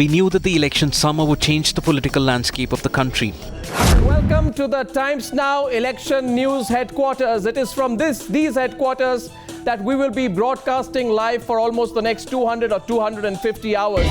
we knew that the election summer would change the political landscape of the country. Welcome to the Times Now Election News Headquarters. It is from these headquarters that we will be broadcasting live for almost the next 200 or 250 hours.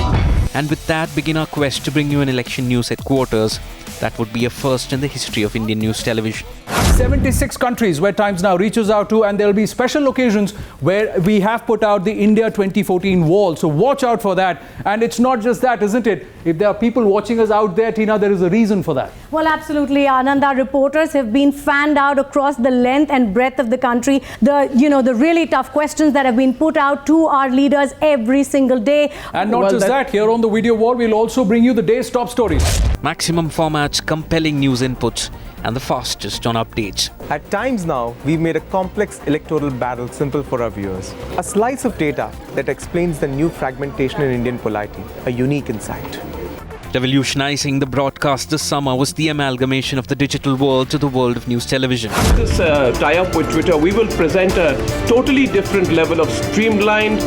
And with that begin our quest to bring you an election news headquarters that would be a first in the history of Indian news television. 76 countries where Times Now reaches out to, and there will be special occasions where we have put out the India 2014 wall. So watch out for that. And it's not just that, isn't it? If there are people watching us out there, Tina, there is a reason for that. Well, absolutely, Anand. Our reporters have been fanned out across the length and breadth of the country. The really tough questions that have been put out to our leaders every single day. And not just that, here on the video wall, we'll also bring you the day's top stories. Maximum formats, compelling news inputs, and the fastest on updates. At Times Now, we've made a complex electoral battle simple for our viewers. A slice of data that explains the new fragmentation in Indian polity, a unique insight. Revolutionizing the broadcast this summer was the amalgamation of the digital world to the world of news television. With this tie-up with Twitter, we will present a totally different level of streamlined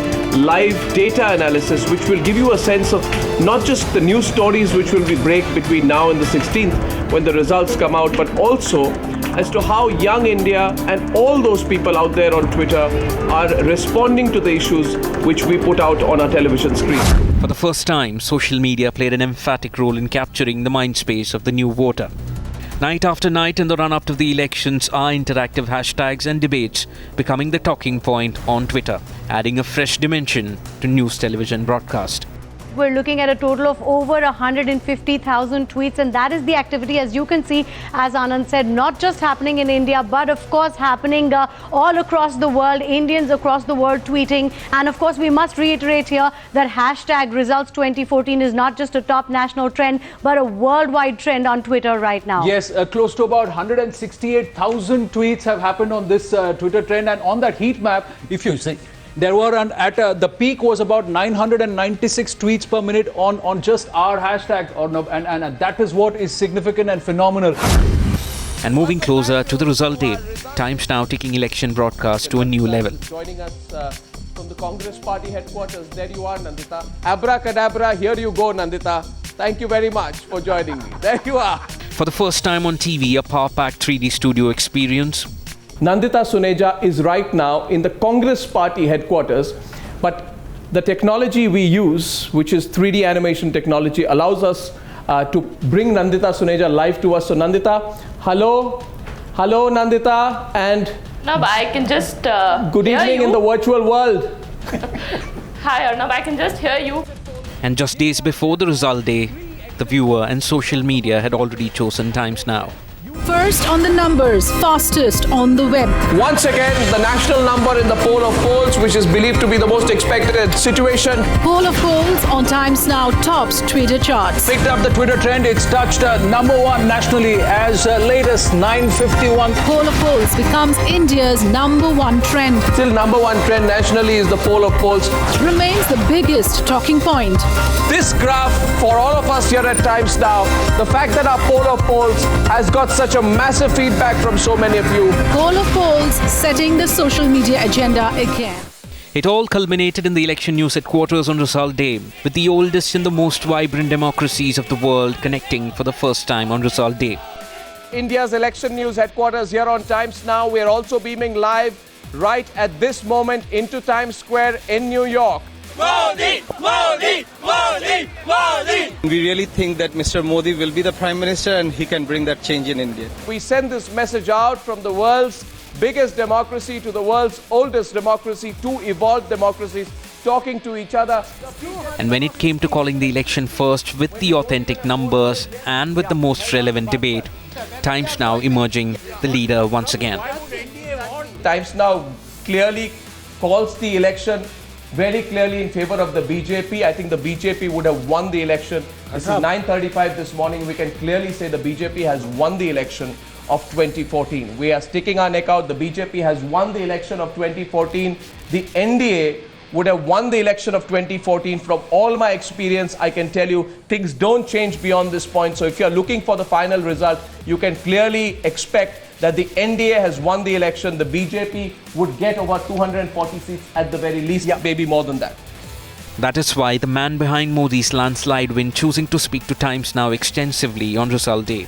live data analysis, which will give you a sense of not just the news stories which will be break between now and the 16th when the results come out, but also as to how young India and all those people out there on Twitter are responding to the issues which we put out on our television screen. For the first time, social media played an emphatic role in capturing the mind space of the new voter. Night after night in the run-up to the elections are interactive hashtags and debates becoming the talking point on Twitter, adding a fresh dimension to news television broadcast. We're looking at a total of over 150,000 tweets, and that is the activity, as you can see, as Anand said, not just happening in India, but of course happening all across the world, Indians across the world tweeting. And of course, we must reiterate here that hashtag results 2014 is not just a top national trend, but a worldwide trend on Twitter right now. Yes, close to about 168,000 tweets have happened on this Twitter trend. And on that heat map, if you see, there were the peak was about 996 tweets per minute on just our hashtag, and that is what is significant and phenomenal. And moving closer to the result day, Times Now taking election broadcast to a new level. Joining us from the Congress Party headquarters, there you are, Nandita. Abracadabra, here you go, Nandita. Thank you very much for joining me. There you are. For the first time on TV, a power-packed 3D studio experience. Nandita Suneja is right now in the Congress Party headquarters, but the technology we use, which is 3D animation technology, allows us to bring Nandita Suneja live to us. So Nandita, hello Nandita, and Arnab, I can just good evening in the virtual world. Hi Arnab, I can just hear you. And just days before the result day, the viewer and social media had already chosen Times Now. First on the numbers, fastest on the web. Once again, the national number in the poll of polls, which is believed to be the most expected situation. Poll of polls on Times Now tops Twitter charts. Picked up the Twitter trend. It's touched number one nationally as late as 9:51. Poll of polls becomes India's number one trend. Still number one trend nationally is the poll of polls. Remains the biggest talking point. This graph, for all of us here at Times Now, the fact that our poll of polls has got such a massive feedback from so many of you. Poll of polls setting the social media agenda again. It all culminated in the election news headquarters on result day, with the oldest and the most vibrant democracies of the world connecting for the first time on result day. India's election news headquarters here on Times Now. We are also beaming live right at this moment into Times Square in New York. Modi, Modi, Modi, Modi. We really think that Mr. Modi will be the Prime Minister and he can bring that change in India. We send this message out from the world's biggest democracy to the world's oldest democracy, two evolved democracies talking to each other. And when it came to calling the election first with the authentic numbers and with the most relevant debate, Times Now emerging the leader once again. Times Now clearly calls the election very clearly in favor of the BJP. I think the BJP would have won the election. This is 9:35 this morning. We can clearly say the BJP has won the election of 2014. We are sticking our neck out. The BJP has won the election of 2014. The NDA would have won the election of 2014. From all my experience, I can tell you things don't change beyond this point. So if you're looking for the final result, you can clearly expect that the NDA has won the election. The BJP would get over 240 seats at the very least, maybe more than that. That is why the man behind Modi's landslide win choosing to speak to Times Now extensively on result day.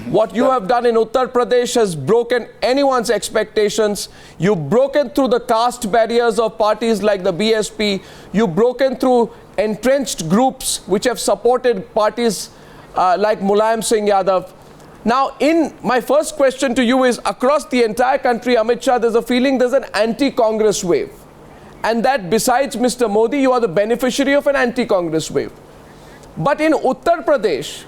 What you have done in Uttar Pradesh has broken anyone's expectations. You've broken through the caste barriers of parties like the BSP. You've broken through entrenched groups which have supported parties like Mulayam Singh Yadav. Now, my first question to you is, across the entire country, Amit Shah, there's a feeling there's an anti-Congress wave. And that besides Mr. Modi, you are the beneficiary of an anti-Congress wave. But in Uttar Pradesh,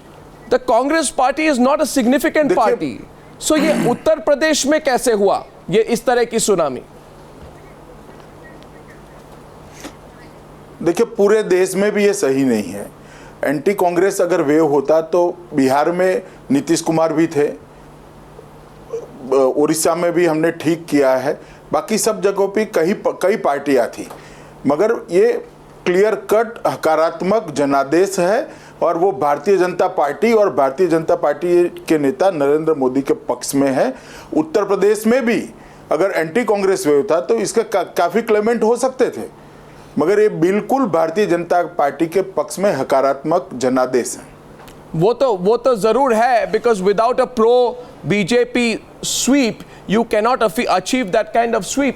the Congress party is not a significant party. So ये उत्तर प्रदेश में कैसे हुआ ये इस तरह की tsunami? देखिए, पूरे देश में भी ये सही नहीं है। एंटी कांग्रेस अगर वेव होता तो बिहार में नीतीश कुमार भी थे, उड़ीसा में भी हमने ठीक किया है, बाकी सब जगहों पे कई पार्टियां थी, मगर ये क्लियर कट हकारात्मक जनादेश है और वो भारतीय जनता पार्टी और भारतीय जनता पार्टी के नेता नरेंद्र मोदी के पक्ष में है। उत्तर प्रदेश में भी अगर एंटी कांग्रेस वेव था तो इसका काफ़ी क्लेमेंट हो सकते थे, मगर ये बिल्कुल भारतीय जनता पार्टी के पक्ष में हकारात्मक जनादेश है। वो तो जरूर है, because without a pro BJP sweep you cannot achieve that kind of sweep.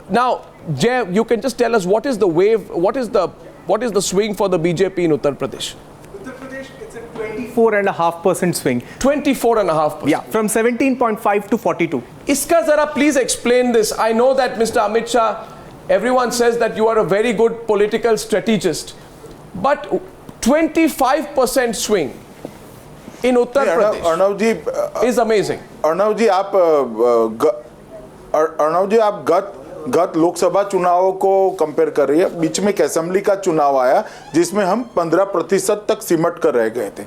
Now, Jay, you can just tell us what is the wave, what is the swing for the BJP in Uttar Pradesh? Uttar Pradesh, it's a 24.5% swing. 24.5%. Yeah, from 17.5 to 42. Iska zara please explain this. I know that Mr. Amit Shah, everyone says that you are a very good political strategist, but 25% swing in Uttar Pradesh Arnav ji is amazing. Arnav जी आप गत लोकसभा चुनावों को compare कर रही है। बीच में एक assembly का चुनाव आया जिसमें हम 15% तक सिमट कर रह गए थे।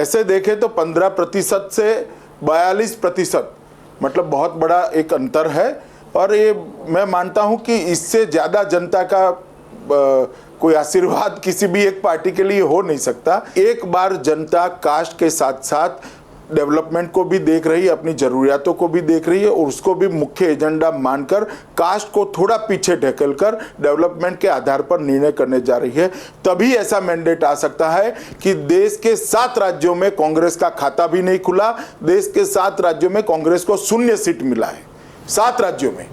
ऐसे देखें तो 15% से 42%, मतलब बहुत बड़ा एक अंतर है, और ये मैं मानता हूं कि इससे ज़्यादा जनता का कोई आशीर्वाद किसी भी एक पार्टी के लिए हो नहीं सकता। एक बार जनता कास्ट के साथ साथ डेवलपमेंट को भी देख रही है, अपनी ज़रूरियातों को भी देख रही है, और उसको भी मुख्य एजेंडा मानकर कास्ट को थोड़ा पीछे ढकेलकर डेवलपमेंट के आधार पर निर्णय करने जा रही है। तभी ऐसा मैंडेट आ सकता है कि देश के 7 राज्यों में कांग्रेस का खाता भी नहीं खुला, देश के 7 राज्यों में कांग्रेस को 0 सीट मिला है, 7 राज्यों में।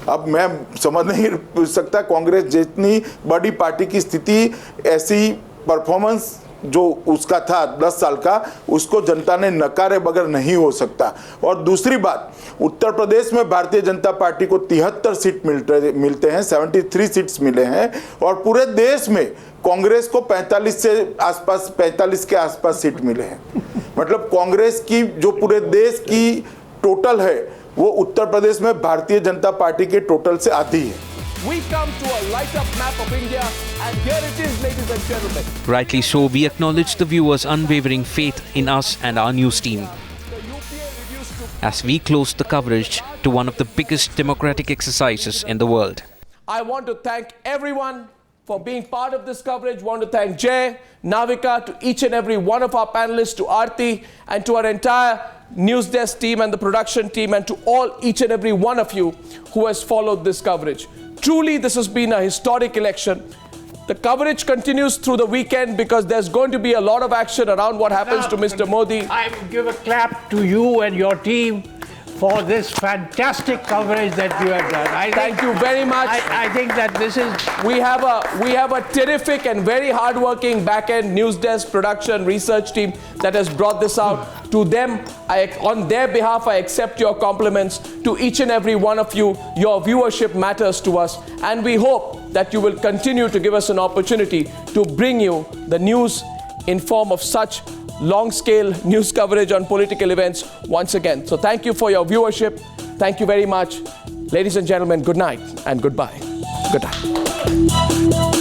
अब मैं समझ नहीं सकता कांग्रेस जितनी बड़ी पार्टी की स्थिति, ऐसी परफॉर्मेंस जो उसका था 10 साल का, उसको जनता ने नकारे बगैर नहीं हो सकता। और दूसरी बात, उत्तर प्रदेश में भारतीय जनता पार्टी को 73 सीट मिलते हैं, 73 सीट्स मिले हैं, और पूरे देश में कांग्रेस को 45 के आसपास सीट मिले हैं। मतलब कांग्रेस की जो पूरे देश की टोटल है वो उत्तर प्रदेश में भारतीय जनता पार्टी के टोटल से आधी है। We come to a light-up map of India, and here it is, ladies and gentlemen. Rightly so, we acknowledge the viewers' unwavering faith in us and our news team. As we close the coverage to one of the biggest democratic exercises in the world. I want to thank everyone for being part of this coverage. Want to thank Jay, Navika, to each and every one of our panelists, to Aarti, and to our entire news desk team and the production team, and to each and every one of you who has followed this coverage. Truly, this has been a historic election. The coverage continues through the weekend because there's going to be a lot of action around what happens to Mr. Modi. I give a clap to you and your team for this fantastic coverage that you have done. Thank you very much. I think that this is... We have a terrific and very hard-working back-end news desk, production, research team that has brought this out. To them, on their behalf, I accept your compliments. To each and every one of you, your viewership matters to us, and we hope that you will continue to give us an opportunity to bring you the news in form of such long-scale news coverage on political events once again. So thank you for your viewership. Thank you very much. Ladies and gentlemen, good night and goodbye. Good night.